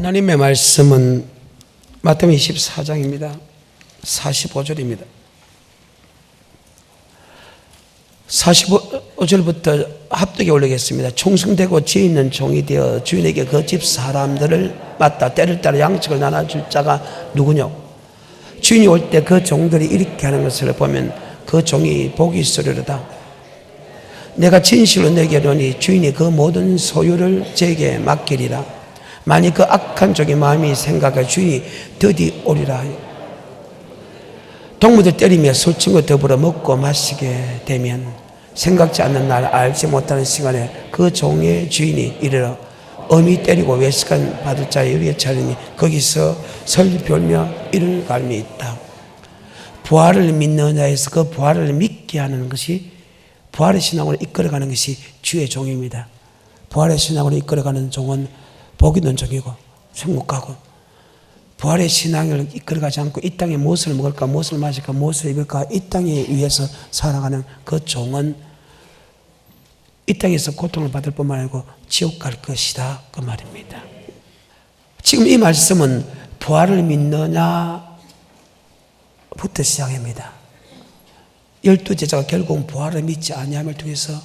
하나님의 말씀은 마태복음 24장입니다. 45절입니다. 45절부터 합독에 올리겠습니다. 충성되고 지혜 있는 종이 되어 주인에게 그 집 사람들을 맡아 때를 따라 양식을 나눠줄 자가 누구냐? 주인이 올 때 그 종들이 이렇게 하는 것을 보면 그 종이 복이 있으리로다. 내가 진실로 내게 이르노니 주인이 그 모든 소유를 제게 맡기리라. 만일 그 악한 종의 마음이 생각해 주인이 더디 오리라. 동무들 때리며 술 친구 더불어 먹고 마시게 되면 생각지 않는 날 알지 못하는 시간에 그 종의 주인이 이르러 엄히 때리고 외식한 받을 자의 유리에 차리니 거기서 설별며 이를 갈미 있다. 부활을 믿는 자에서 그 부활을 믿게 하는 것이 부활의 신앙으로 이끌어가는 것이 주의 종입니다. 부활의 신앙으로 이끌어가는 종은 복 있는 종이고 천국 가고, 부활의 신앙을 이끌어가지 않고 이 땅에 무엇을 먹을까, 무엇을 마실까, 무엇을 입을까, 이 땅에 위해서 살아가는 그 종은 이 땅에서 고통을 받을 뿐만 아니고 지옥 갈 것이다, 그 말입니다. 지금 이 말씀은 부활을 믿느냐부터 시작합니다. 12제자가 결국은 부활을 믿지 아니함을 통해서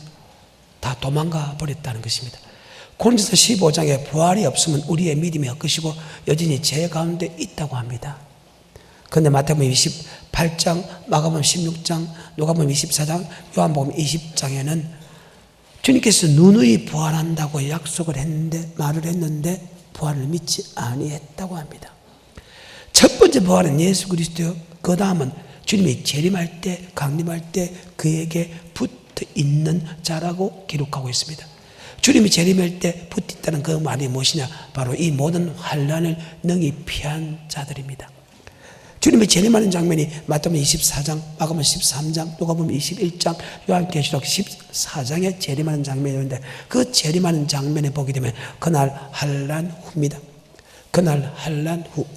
다 도망가 버렸다는 것입니다. 고린도서 15장에 부활이 없으면 우리의 믿음이 헛것이고 여전히 죄 가운데 있다고 합니다. 그런데 마태복음 28장, 마가복음 16장, 누가복음 24장, 요한복음 20장에는 주님께서 누누이 부활한다고 약속을 했는데, 말을 했는데 부활을 믿지 아니했다고 합니다. 첫 번째 부활은 예수 그리스도요. 그 다음은 주님이 재림할 때, 강림할 때 그에게 붙어 있는 자라고 기록하고 있습니다. 주님이 재림할 때 붙어 있다는 그 말이 무엇이냐? 바로 이 모든 환난을 능히 피한 자들입니다. 주님이 재림하는 장면이 마태복음 24장, 마가복음 13장, 누가복음 21장, 요한계시록 14장에 재림하는 장면인데, 그 재림하는 장면에 보게 되면 그날 환난 후입니다. 그날 환난 후,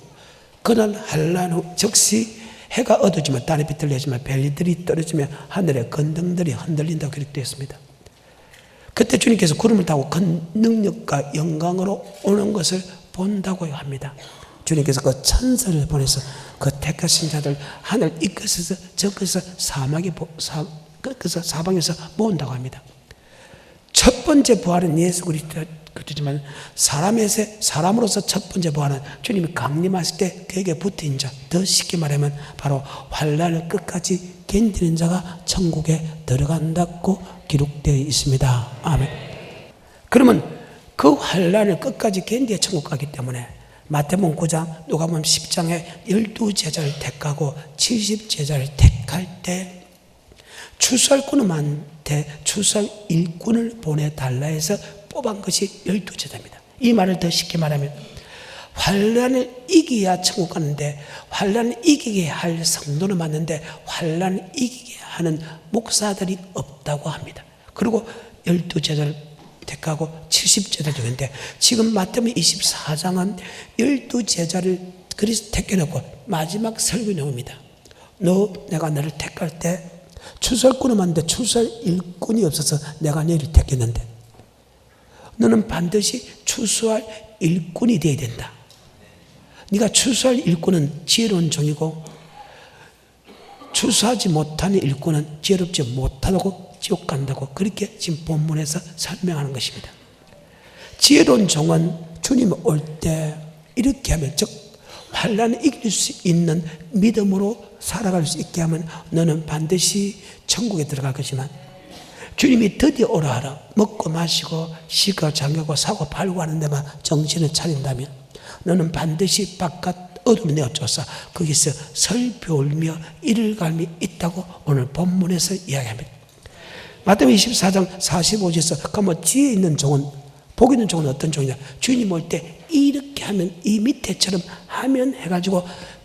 즉시 해가 어두지만 땅이 비틀려지만 별들이 떨어지며 하늘의 건등들이 흔들린다고 기록되어 있습니다. 그때 주님께서 구름을 타고 큰 능력과 영광으로 오는 것을 본다고 합니다. 주님께서 그 천사를 보내서 그 택하신 자들 하늘 이 끝에서 저 끝에서 사방에서 모은다고 합니다. 첫 번째 부활은 예수 그리스도지만 사람으로서 첫 번째 부활은 주님이 강림하실 때 그에게 붙은 자, 더 쉽게 말하면 바로 환난을 끝까지 견디는 자가 천국에 들어간다고 기록되어 있습니다. 아멘. 그러면 그 환난을 끝까지 견디어 천국 가기 때문에 마태복음 9장, 누가복음 10장에 12제자를 택하고 70제자를 택할 때 추수할꾼한테 추수할 일꾼을 보내달라 해서 뽑은 것이 12제자입니다. 이 말을 더 쉽게 말하면 환난을 이겨야 천국 가는데, 환난을 이기게 할 성도는 맞는데 환난을 이기게 하는 목사들이 없다고 합니다. 그리고 12제자를 택하고 70제자를 주는데, 지금 마태복음 24장은 12제자를 그리스도 택해놓고 마지막 설교 내용입니다. 내가 너를 택할 때 추수할꾼은 맞는데 추수할 일꾼이 없어서 내가 너를 택했는데 너는 반드시 추수할 일꾼이 되어야 된다. 네가 추수할 일꾼은 지혜로운 종이고 추수하지 못하는 일꾼은 지혜롭지 못하다고 지옥 간다고, 그렇게 지금 본문에서 설명하는 것입니다. 지혜로운 종은 주님 올 때 이렇게 하면, 즉 환난을 이길 수 있는 믿음으로 살아갈 수 있게 하면 너는 반드시 천국에 들어갈 것이지만, 주님이 드디어 오라 하라 먹고 마시고 쉬고 잠자고 사고 팔고 하는 데만 정신을 차린다면 너는 반드시 바깥 어둠에 내어쫓아 거기서 설배울며 이를 갈미 있다고 오늘 본문에서 이야기합니다. 마태복음 24장 45절에서 그러면 지혜 있는 종은, 복 있는 종은 어떤 종이냐? 주님 올 때 이렇게 하면, 이 밑에처럼 하면 해가지고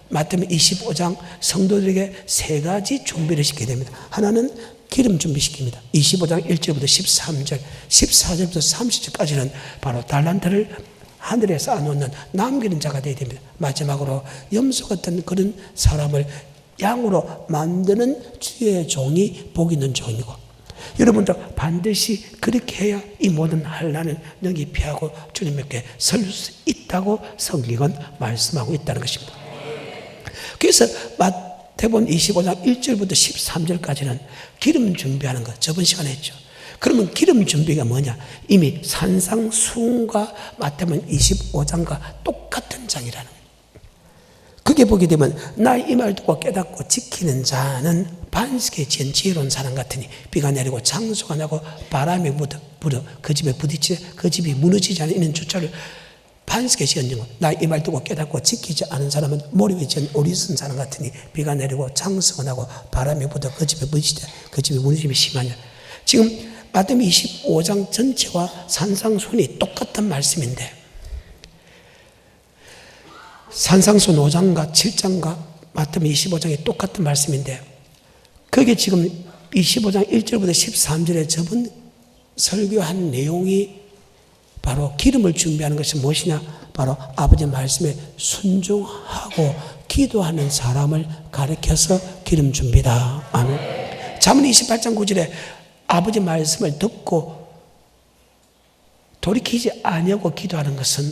마태복음 25장 성도들에게 세 가지 준비를 시키게 됩니다. 하나는 기름 준비시킵니다. 25장 1절부터 13절, 14절부터 30절까지는 바로 달란트를 하늘에 쌓아놓는 남기는 자가 되어야 됩니다. 마지막으로 염소 같은 그런 사람을 양으로 만드는 주의 종이 복 있는 종이고, 여러분도 반드시 그렇게 해야 이 모든 환난을 능히 피하고 주님께 설 수 있다고 성경은 말씀하고 있다는 것입니다. 그래서 마태복음 25장 1절부터 13절까지는 기름 준비하는 것, 저번 시간에 했죠. 그러면 기름 준비가 뭐냐? 이미 산상수훈과 마태복음 25장과 똑같은 장이라는 거예요. 그게 보게 되면 나의 이 말 듣고 깨닫고 지키는 자는 반석에 지은 지혜로운 사람 같으니 비가 내리고 장수가 나고 바람이 불어 그 집에 부딪히되 그 집이 무너지지 않는 이는 주차를 반석에 지은 것. 나의 이 말 듣고 깨닫고 지키지 않은 사람은 모래 위에 지은 어리석은 사람 같으니 비가 내리고 장수가 나고 바람이 불어 그 집에 부딪히되 그 집이 무너짐이 심하냐. 지금 마태복음 25장 전체와 산상수훈이 똑같은 말씀인데 산상수훈 5장과 7장과 마태복음 25장이 똑같은 말씀인데 그게 지금 25장 1절부터 13절에 저번 설교한 내용이 바로 기름을 준비하는 것이 무엇이냐? 바로 아버지 말씀에 순종하고 기도하는 사람을 가르쳐서 기름 준비다. 아멘. 잠언 28장 9절에 아버지 말씀을 듣고 돌이키지 아니하고 기도하는 것은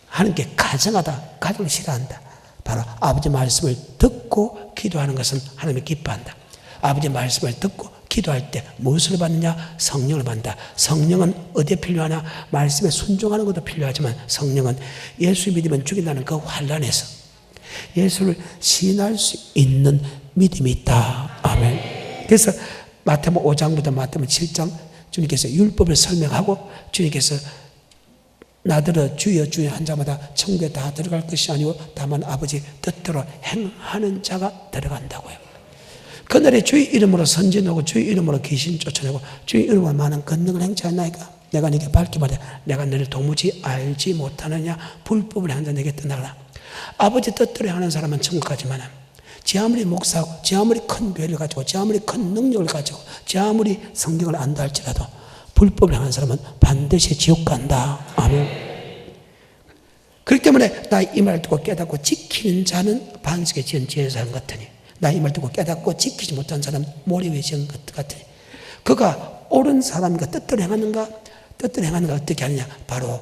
하나님께 가증하다, 가증을 싫어한다. 바로 아버지 말씀을 듣고 기도하는 것은 하나님이 기뻐한다. 아버지 말씀을 듣고 기도할 때 무엇을 받느냐? 성령을 받는다. 성령은 어디에 필요하냐? 말씀에 순종하는 것도 필요하지만 성령은 예수 믿으면 죽인다는 그 환난에서 예수를 시인할 수 있는 믿음이 있다. 아멘. 그래서 마태복음 5장부터 마태복음 7장 주님께서 율법을 설명하고 주님께서 나더러 주여 주여 한 자마다 천국에 다 들어갈 것이 아니고 다만 아버지 뜻대로 행하는 자가 들어간다고요. 그날에 주의 이름으로 선진하고 주의 이름으로 귀신 쫓아내고 주의 이름으로 많은 권능을 행치 않나이까? 내가 네게 밝히 말해 내가 너를 도무지 알지 못하느냐? 불법을 행한 자 내게 떠나라. 아버지 뜻대로 하는 사람은 천국 가지만 지 아무리 목사하고 지 아무리 큰 교회를 가지고 지 아무리 큰 능력을 가지고 지 아무리 성경을 안다 할지라도 불법을 행하는 사람은 반드시 지옥 간다. 아멘. 그렇기 때문에 나 이 말 듣고 깨닫고 지키는 자는 반석에 지은 지혜의 사람 같으니 나 이 말 듣고 깨닫고 지키지 못한 사람 모래 위에 지은 것 같으니 그가 옳은 사람인가 뜻대로 행하는가? 뜻대로 행하는가 어떻게 하느냐? 바로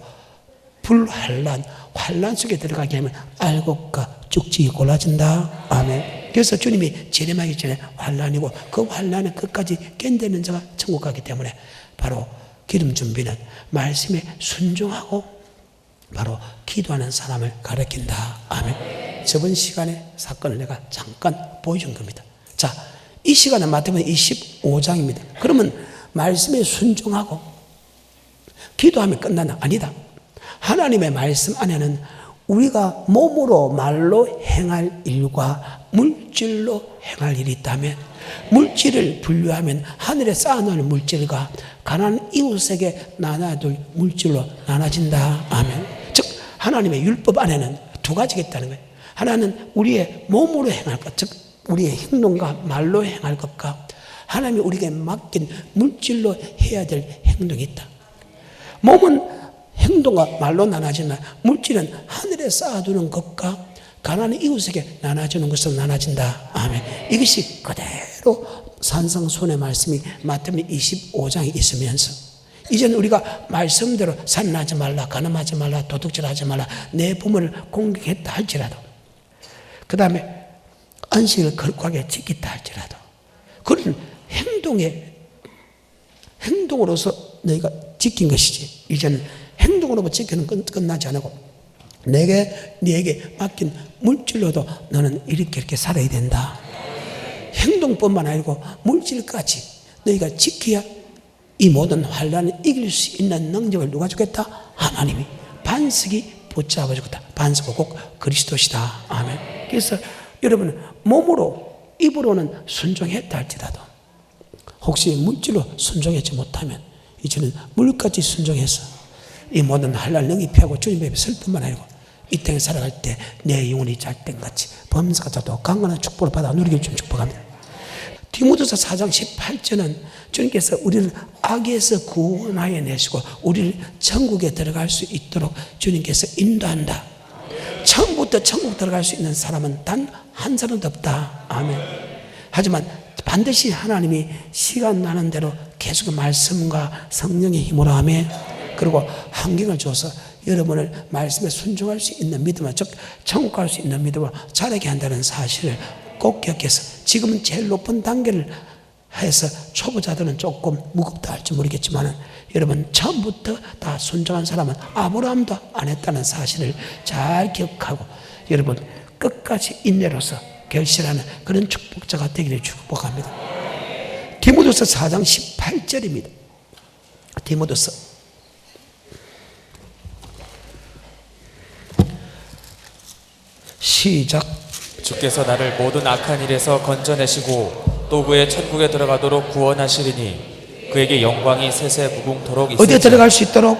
불환란, 환란 속에 들어가게 하면 알곡과 쭉지기 골라진다. 아멘. 그래서 주님이 재림하기 전에 환란이고 그 환란을 끝까지 견디는 자가 천국 가기 때문에 바로 기름 준비는 말씀에 순종하고 바로 기도하는 사람을 가르친다. 아멘. 저번 시간에 사건을 내가 잠깐 보여준 겁니다. 자, 이 시간은 마태복음 25장입니다. 그러면 말씀에 순종하고 기도하면 끝나나? 아니다. 하나님의 말씀 안에는 우리가 몸으로 말로 행할 일과 물질로 행할 일이 있다면 물질을 분류하면 하늘에 쌓아놓은 물질과 가난한 이웃에게 나눠둘 물질로 나눠진다. 아멘. 즉 하나님의 율법 안에는 두 가지가 있다는 거예요. 하나는 우리의 몸으로 행할 것, 즉 우리의 행동과 말로 행할 것과 하나님이 우리에게 맡긴 물질로 해야 될 행동이 있다. 몸은 행동과 말로 나눠지나 물질은 하늘에 쌓아두는 것과 가난한 이웃에게 나눠주는 것으로 나눠진다. 아멘. 이것이 그대로 산상수훈의 말씀이 마태복음 25장에 있으면서 이제는 우리가 말씀대로 살인하지 말라, 간음하지 말라, 도둑질하지 말라, 내 부모를 공격했다 할지라도 그 다음에 안식을 거룩하게 지켰다 할지라도 그런 행동으로서 너희가 지킨 것이지 이제는 행동으로 지키는 건 끝나지 않고 네게 맡긴 물질로도 너는 이렇게 살아야 된다. 행동뿐만 아니고 물질까지 너희가 지켜야 이 모든 환난을 이길 수 있는 능력을 누가 주겠다? 하나님이. 반석이 붙잡아 주겠다. 반석은 꼭 그리스도시다. 아멘. 그래서 여러분 몸으로 입으로는 순종했다 할지라도 혹시 물질로 순종하지 못하면 이제는 물까지 순종해서 이 모든 환난을 능히 피하고 주님 앞에 설 뿐만 아니고 이 땅에 살아갈 때 내 영혼이 잘된같이 범사가 자도 강건한 축복을 받아 누리길 좀 축복합니다. 디모데서 4장 18절은 주님께서 우리를 악에서 구원하여 내시고 우리를 천국에 들어갈 수 있도록 주님께서 인도한다. 처음부터 천국 들어갈 수 있는 사람은 단 한 사람도 없다. 아멘. 하지만 반드시 하나님이 시간 나는 대로 계속 말씀과 성령의 힘으로 하며, 그리고 환경을 줘서 여러분을 말씀에 순종할 수 있는 믿음을, 즉 천국 갈 수 있는 믿음을 자라게 한다는 사실을 꼭 기억해서, 지금은 제일 높은 단계를 해서 초보자들은 조금 무겁다 할지 모르겠지만, 여러분 처음부터 다 순종한 사람은 아브라함도 안 했다는 사실을 잘 기억하고, 여러분 끝까지 인내로서 결실하는 그런 축복자가 되기를 축복합니다. 디모데서 4장 18절입니다. 디모데서 시작. 주께서 나를 모든 악한 일에서 건져내시고 또 그의 천국에 들어가도록 구원하시리니 그에게 영광이 세세 무궁토록 있으리라. 어디에 들어갈 수 있도록?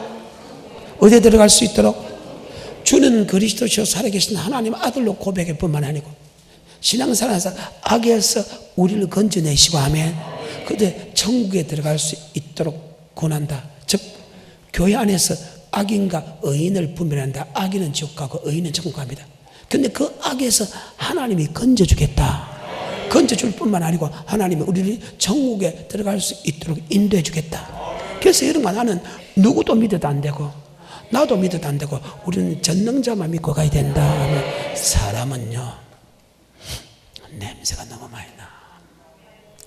어디에 들어갈 수 있도록? 주는 그리스도시요 살아계신 하나님 아들로 고백할 뿐만 아니고 신앙생활에서 악에서 우리를 건져내시고 하면 그때 천국에 들어갈 수 있도록 권한다. 즉 교회 안에서 악인과 의인을 분별한다. 악인은 지옥 가고 의인은 천국 갑니다. 근데 그 악에서 하나님이 건져주겠다. 건져줄 뿐만 아니고 하나님이 우리를 천국에 들어갈 수 있도록 인도해 주겠다. 그래서 이런 거, 나는 누구도 믿어도 안 되고 나도 믿어도 안 되고 우리는 전능자만 믿고 가야 된다 하면, 사람은요 냄새가 너무 많이 나.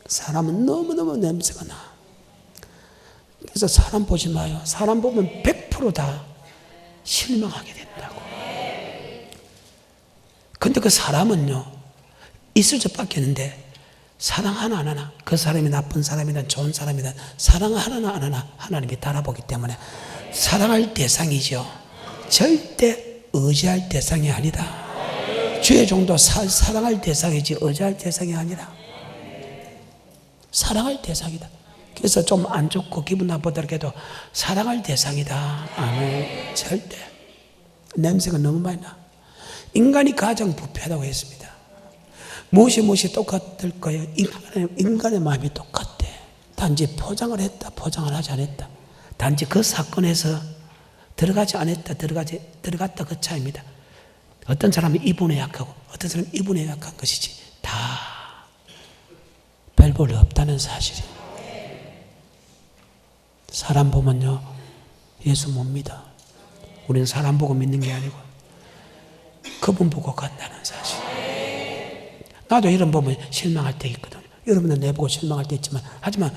사람은 너무너무 냄새가 나. 그래서 사람 보지 마요. 사람 보면 100% 다 실망하게 된다고. 근데 그 사람은요 있을 수밖에 없는데, 사랑 하나 안 하나, 그 사람이 나쁜 사람이든 좋은 사람이든 사랑 하나 안 하나 하나님이 달아보기 때문에 사랑할 대상이죠. 절대 의지할 대상이 아니다. 주의 종도 사랑할 대상이지 의지할 대상이 아니라 사랑할 대상이다. 그래서 좀 안 좋고 기분 나쁘더라도 사랑할 대상이다. 아멘. 절대 냄새가 너무 많이 나. 인간이 가장 부패하다고 했습니다. 무엇이 똑같을 거예요. 인간의 마음이 똑같대. 단지 포장을 했다, 포장을 하지 않았다. 단지 그 사건에서 들어가지 않았다, 들어갔다, 그 차이입니다. 어떤 사람은 이분에 약하고 어떤 사람은 이분에 약한 것이지 다 별 볼 없다는 사실이. 사람 보면요 예수 못 믿어. 우리는 사람 보고 믿는 게 아니고 그분 보고 간다는 사실. 나도 이런 보면 실망할 때 있거든요. 여러분은 내 보고 실망할 때 있지만, 하지만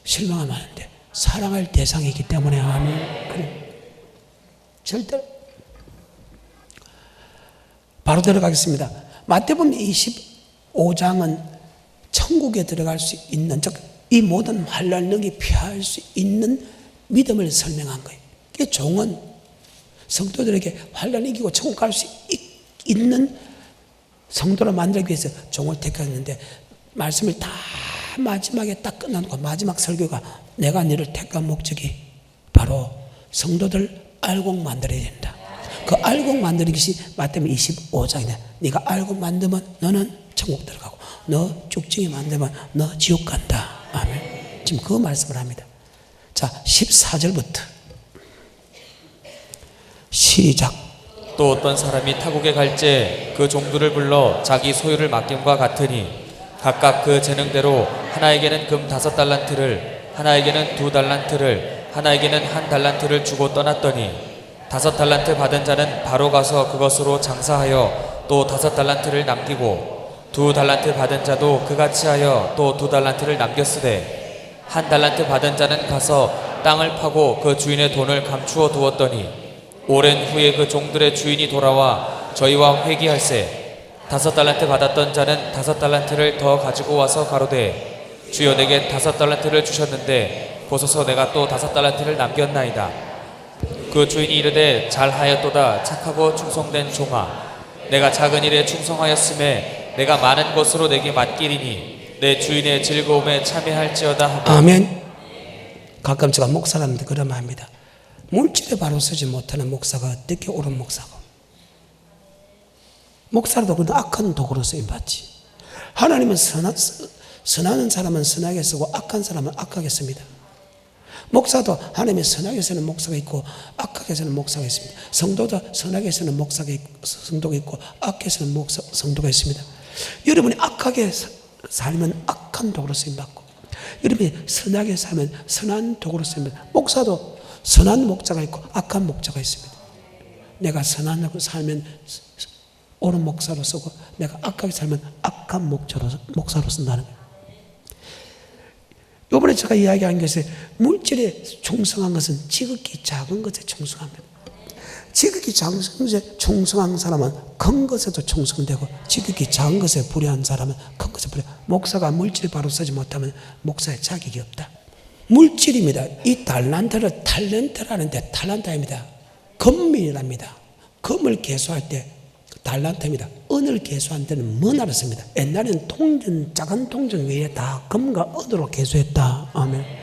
실망하면 안 돼. 사랑할 대상이기 때문에. 아멘. 그래. 절대. 바로 들어가겠습니다. 마태복음 25장은 천국에 들어갈 수 있는, 즉 이 모든 환난 능히 피할 수 있는 믿음을 설명한 거예요. 그 종은 성도들에게 환난 이기고 천국 갈 수 있는 성도를 만들기 위해서 종을 택했는데, 말씀을 다 마지막에 딱 끝나고 마지막 설교가, 내가 너를 택한 목적이 바로 성도들 알곡 만들어야 된다. 그 알곡 만드는 것이 마태복음 25장이다. 네가 알곡 만들면 너는 천국 들어가고, 너 쭉증이 만들면 너 지옥 간다. 아멘. 지금 그 말씀을 합니다. 자, 14절부터 시작. 또 어떤 사람이 타국에 갈제 그 종들을 불러 자기 소유를 맡김과 같으니 각각 그 재능대로 하나에게는 금 5달란트를, 하나에게는 2달란트를, 하나에게는 1달란트를 주고 떠났더니 5달란트 받은 자는 바로 가서 그것으로 장사하여 또 5달란트를 남기고, 2달란트 받은 자도 그같이 하여 또 2달란트를 남겼으되, 1달란트 받은 자는 가서 땅을 파고 그 주인의 돈을 감추어 두었더니 오랜 후에 그 종들의 주인이 돌아와 저희와 회개할세 5달란트 받았던 자는 5달란트를 더 가지고 와서 가로되, 주여 내게 5달란트를 주셨는데 보소서 내가 또 5달란트를 남겼나이다. 그 주인이 이르되 잘하였도다 착하고 충성된 종아, 내가 작은 일에 충성하였음에 내가 많은 것으로 내게 맡기리니 내 주인의 즐거움에 참여할지어다 하고. 아멘. 가끔 제가 목사람들 그러면 합니다. 물질에 바로 서지 못하는 목사가 어떻게 옳은 목사고, 목사라도 그래도 악한 도구로 쓰임받지. 하나님은 선하는 사람은 선하게 쓰고 악한 사람은 악하게 씁니다. 목사도 하나님이 선하게 쓰는 목사가 있고 악하게 쓰는 목사가 있습니다. 성도도 선하게 쓰는 목사가 있고 성도가 있고 악하게 쓰는 성도가 있습니다. 여러분이 악하게 살면 악한 악한 도구로 쓰임받고, 여러분이 선하게 살면 선한 도구로 쓰임받고, 목사도 선한 목자가 있고 악한 목자가 있습니다. 내가 선하게 살면 옳은 목사로 쓰고, 내가 악하게 살면 악한 목사로 쓴다는 거예요. 이번에 제가 이야기한 것은 물질에 충성한 것은 지극히 작은 것에 충성합니다. 지극히 작은 것에 충성한 사람은 큰 것에도 충성되고, 지극히 작은 것에 불의한 사람은 큰 것에 불의. 목사가 물질을 바로 쓰지 못하면 목사의 자격이 없다. 물질입니다. 이 달란트를 탤런트라는데 탈란타입니다. 금밀이랍니다. 금을 계수할 때 달란트입니다. 은을 계수할 때는 머나를 씁니다. 옛날에는 통전, 작은 통전 외에 다 금과 은으로 계수했다. 아멘.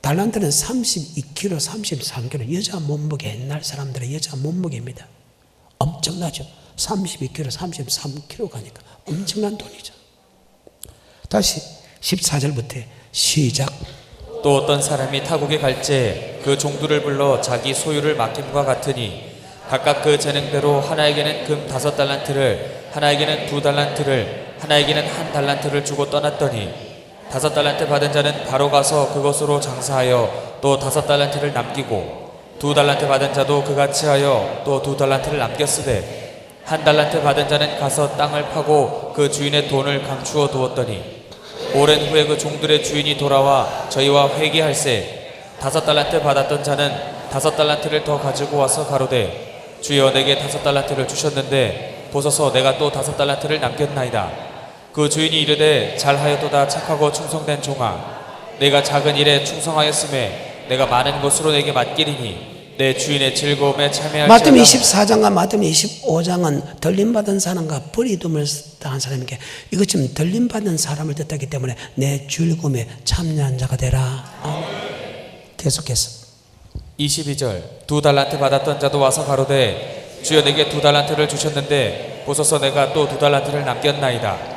달란트는 32kg, 33kg. 여자 몸무게, 옛날 사람들의 여자 몸무게입니다. 엄청나죠. 32kg, 33kg 가니까 엄청난 돈이죠. 다시 14절부터 시작. 또 어떤 사람이 타국에 갈제 그 종들을 불러 자기 소유를 맡김과 같으니 각각 그 재능대로 하나에게는 금 5달란트를, 하나에게는 2달란트를, 하나에게는 1달란트를 주고 떠났더니 5달란트 받은 자는 바로 가서 그것으로 장사하여 또 5달란트를 남기고, 2달란트 받은 자도 그같이 하여 또 2달란트를 남겼으되, 1달란트 받은 자는 가서 땅을 파고 그 주인의 돈을 감추어 두었더니, 오랜 후에 그 종들의 주인이 돌아와 저희와 회개할세 5달란트 받았던 자는 5달란트를 더 가지고 와서 가로되, 주여 내게 5달란트를 주셨는데 보소서 내가 또 5달란트를 남겼나이다. 그 주인이 이르되 잘하였도다 착하고 충성된 종아, 내가 작은 일에 충성하였음에 내가 많은 것으로 내게 맡기리니 내 주인의 즐거움에 참여할지어다. 마태복음 24장과 마태복음 25장은 들림받은 사람과 버리둠을 당한 사람에게, 이것 지금 들림받은 사람을 뜻하기 때문에 내 즐거움에 참여한 자가 되라. 계속해서 22절. 2달란트 받았던 자도 와서 가로되 주여 내게 2달란트를 주셨는데 보소서 내가 또 2달란트를 남겼나이다.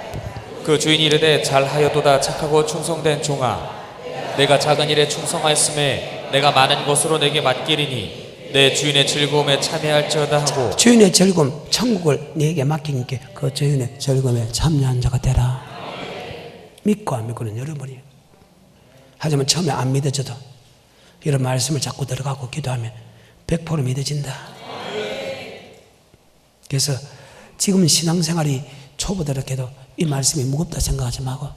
그 주인이 이르되 잘하였도다 착하고 충성된 종아, 내가 작은 일에 충성하였음에 내가 많은 것으로 내게 맡기리니 내 주인의 즐거움에 참여할지어다 하고. 주인의 즐거움, 천국을 네게 맡기니까 그 주인의 즐거움에 참여한 자가 되라. 믿고 안 믿고는 여러분이에요. 하지만 처음에 안 믿어져도 이런 말씀을 자꾸 들어가고 기도하면 100% 믿어진다. 그래서 지금 신앙생활이 초보들에게도 이 말씀이 무겁다 생각하지 말고,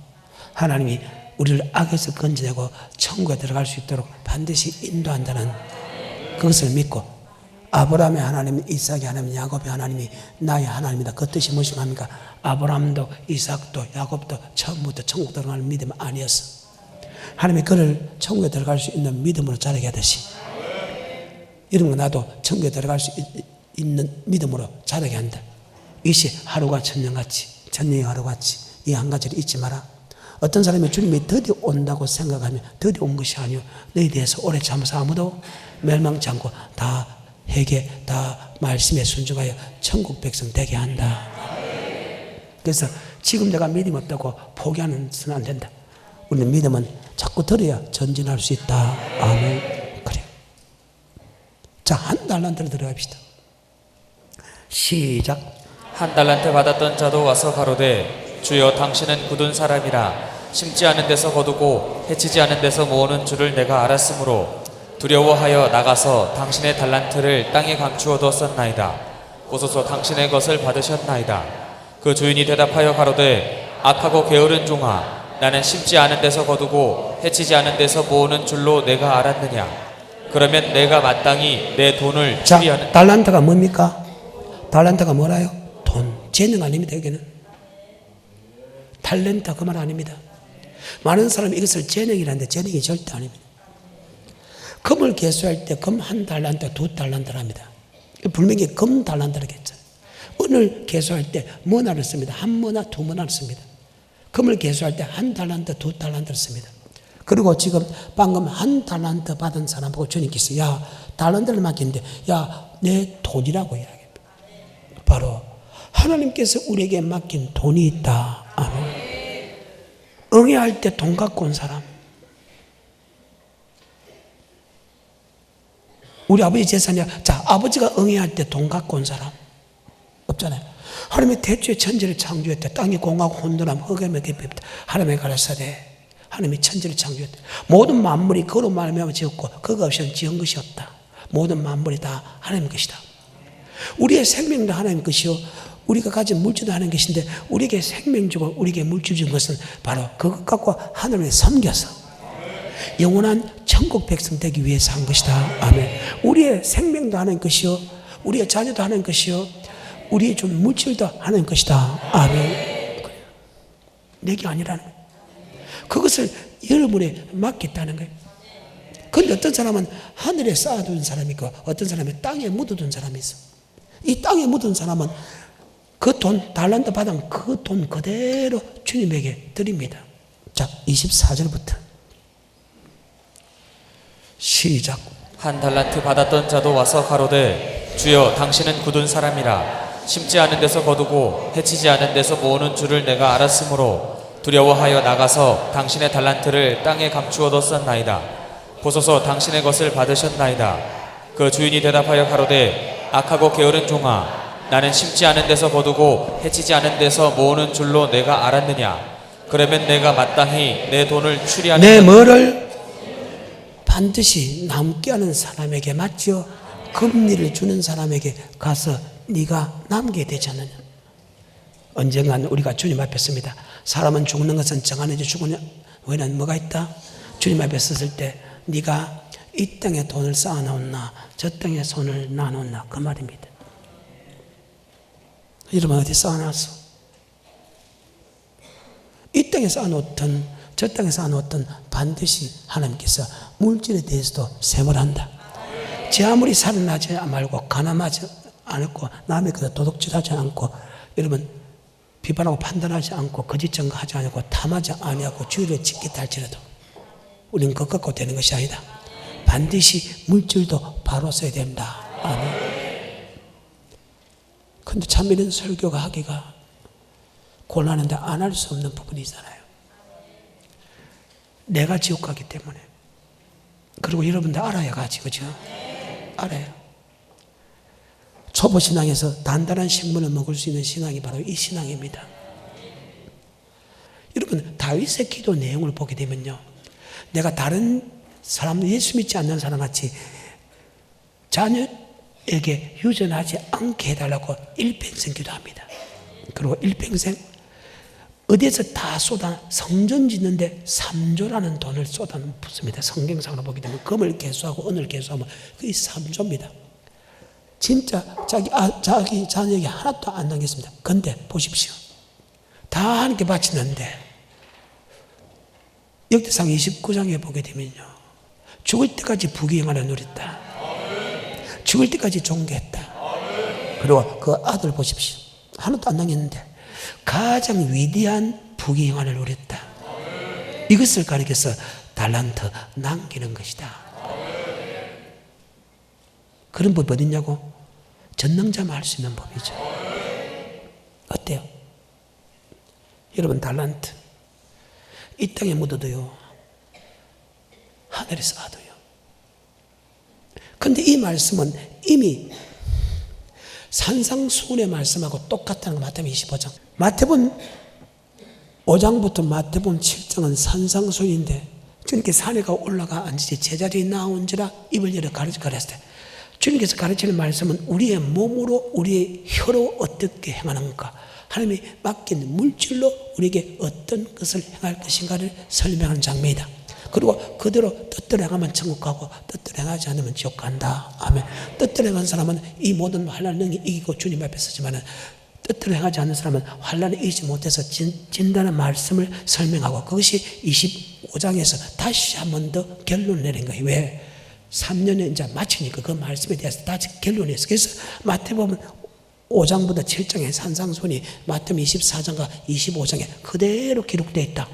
하나님이 우리를 악에서 건져내고 천국에 들어갈 수 있도록 반드시 인도한다는 그것을 믿고, 아브라함의 하나님, 이삭의 하나님, 야곱의 하나님이 나의 하나님이다. 그 뜻이 무엇인가? 아브라함도 이삭도 야곱도 처음부터 천국 들어가는 믿음은 아니었어. 하나님이 그를 천국에 들어갈 수 있는 믿음으로 자라게 하듯이, 이런 거 나도 천국에 들어갈 수 있는 믿음으로 자라게 한다. 이것이 하루가 천년같이, 천년이 하루같이, 이 한 가지를 잊지 마라. 어떤 사람이 주님이 드디어 온다고 생각하면 드디어 온 것이 아니요, 너에 대해서 오래 참아서 아무도 멸망치 않고 다 회개, 다 말씀에 순종하여 천국 백성 되게 한다. 그래서 지금 내가 믿음 없다고 포기하는 수는 안 된다. 우리는 믿음은 자꾸 들어야 전진할 수 있다. 아멘. 그래. 자, 1달란트를 들어갑시다. 시작. 1달란트 받았던 자도 와서 가로되 주여 당신은 굳은 사람이라 심지 않은 데서 거두고 해치지 않은 데서 모으는 줄을 내가 알았으므로 두려워하여 나가서 당신의 달란트를 땅에 감추어 두었었나이다. 보소서 당신의 것을 받으셨나이다. 그 주인이 대답하여 가로되 악하고 게으른 종아, 나는 심지 않은 데서 거두고 해치지 않은 데서 모으는 줄로 내가 알았느냐. 그러면 내가 마땅히 내 돈을 자, 추리하는. 달란트가 뭡니까? 달란트가 뭐라요? 돈, 재능 아닙니다. 여기는 탤런트, 그 말 아닙니다. 많은 사람이 이것을 재능이라는데 재능이 절대 아닙니다. 금을 계수할 때 금 1달란트, 2달란트를 합니다. 분명히 금 달란트라고 했잖아요. 은을 계수할 때 머나를 씁니다. 1머나, 2머나를 씁니다. 금을 계수할 때 1달란트, 2달란트를 씁니다. 그리고 지금 방금 1달란트 받은 사람 보고 주님께서 야, 달란트를 맡기는데 야, 내 돈이라고 이야기합니다. 바로 하나님께서 우리에게 맡긴 돈이 있다. 아멘. 응애할 때 돈 갖고 온 사람, 우리 아버지 재산이야. 자, 아버지가 응애할 때 돈 갖고 온 사람 없잖아요. 하나님의 태초에 천지를 창조했다. 땅이 공하고 혼돈함 흑암에 깊었다. 하나님의 가라사대 하나님이 천지를 창조했다. 모든 만물이 그로 말미암아 지었고 그가 없이는 지은 것이 없다. 모든 만물이 다 하나님 것이다. 우리의 생명도 하나님 것이요 우리가 가진 물질도 하나님 것인데 우리에게 생명 주고 우리에게 물질 준 것은 바로 그것 갖고 하나님을 섬겨서 영원한 천국 백성 되기 위해서 한 것이다. 아멘. 우리의 생명도 하나님 것이요 우리의 자녀도 하나님 것이요 우리의 준 물질도 하나님 것이다. 아멘. 내게 아니라는 거예요. 그것을 여러분에 맡겠다는 거예요. 그런데 어떤 사람은 하늘에 쌓아둔 사람이 있고 어떤 사람은 땅에 묻어둔 사람이 있어. 이 땅에 묻은 사람은 그 돈 달란트 받으면 그 돈 그대로 주님에게 드립니다. 자 24절부터 시작. 한 달란트 받았던 자도 와서 가로되 주여 당신은 굳은 사람이라 심지 않은 데서 거두고 해치지 않은 데서 모으는 줄을 내가 알았으므로 두려워하여 나가서 당신의 달란트를 땅에 감추어도 썼나이다. 보소서 당신의 것을 받으셨나이다. 그 주인이 대답하여 가로되 악하고 게으른 종아 나는 심지 않은 데서 거두고 해치지 않은 데서 모으는 줄로 내가 알았느냐. 그러면 내가 마땅히 내 돈을 추리하는 내 뭐를 반드시 남게 하는 사람에게 맞죠. 금리를 주는 사람에게 가서 네가 남게 되지 않느냐. 언젠간 우리가 주님 앞에 섭니다. 사람은 죽는 것은 정하는지 죽으냐 왜냐면 뭐가 있다. 주님 앞에 섰을 때 네가 이 땅에 돈을 쌓아놓았나 저 땅에 손을 놔놓았나 그 말입니다. 여러분 어디 쌓아놨어? 이 땅에 쌓아놓든 저 땅에 쌓아놓든 반드시 하나님께서 물질에 대해서도 셈을 한다. 제 아무리 살인하지 말고 가늠하지 않고 남의 것을 도둑질하지 않고 여러분 비판하고 판단하지 않고 거짓 증거하지 않고 탐하지 아니하고 주의를 지켰다 할지라도 우리는 그것 갖고 되는 것이 아니다. 반드시 물질도 바로 써야 된다. 아멘. 그런데 참 이런 설교가 하기가 곤란한데 안 할 수 없는 부분이 있잖아요. 내가 지옥 가기 때문에. 그리고 여러분들 알아야 가지, 그죠? 알아요. 초보 신앙에서 단단한 식물을 먹을 수 있는 신앙이 바로 이 신앙입니다. 여러분 다윗의 기도 내용을 보게 되면요, 내가 다른 사람 예수 믿지 않는 사람같이 자녀에게 유전하지 않게 해달라고 일평생 기도합니다. 그리고 일평생 어디에서 다 쏟아 성전 짓는데 3조라는 돈을 쏟아붓습니다. 성경상으로 보게 되면 금을 개수하고 은을 개수하면 그게 3조입니다. 진짜 자기 자녀에게 하나도 안 남겼습니다. 근데 보십시오. 다 하나님께 바치는데 역대상 29장에 보게 되면요, 죽을 때까지 부귀영화를 누렸다. 죽을 때까지 존귀했다. 그리고 그 아들 보십시오. 하나도 안 남겼는데 가장 위대한 부귀영화를 누렸다. 이것을 가리켜서 달란트 남기는 것이다. 그런 법이 어딨냐고? 전능자만 할 수 있는 법이죠. 어때요? 여러분 달란트 이 땅에 묻어도요 하늘에 쌓아도요. 그런데 이 말씀은 이미 산상수훈의 말씀하고 똑같다는 거. 마태복음 25장 마태복음 5장부터 마태복음 7장은 산상수훈인데 주님께서 산에가 올라가 앉으시 제자들이 나온지라 입을 열어 가르치라 했을 때 주님께서 가르치는 말씀은 우리의 몸으로 우리의 혀로 어떻게 행하는가, 하나님이 맡긴 물질로 우리에게 어떤 것을 행할 것인가를 설명하는 장면이다. 그리고 그대로 뜻대로 행하면 천국 가고 뜻대로 행하지 않으면 지옥 간다. 아멘. 뜻대로 행한 사람은 이 모든 환난을 능히 이기고 주님 앞에 서지만 뜻대로 행하지 않는 사람은 환난을 이기지 못해서 진다는 말씀을 설명하고 그것이 25장에서 다시 한 번 더 결론을 내린 거예요. 왜? 3년에 이제 마치니까 그 말씀에 대해서 다시 결론을 했어요. 그래서 마태복음 5장부터 7장의 산상수훈이 마태복음 24장과 25장에 그대로 기록되어 있다.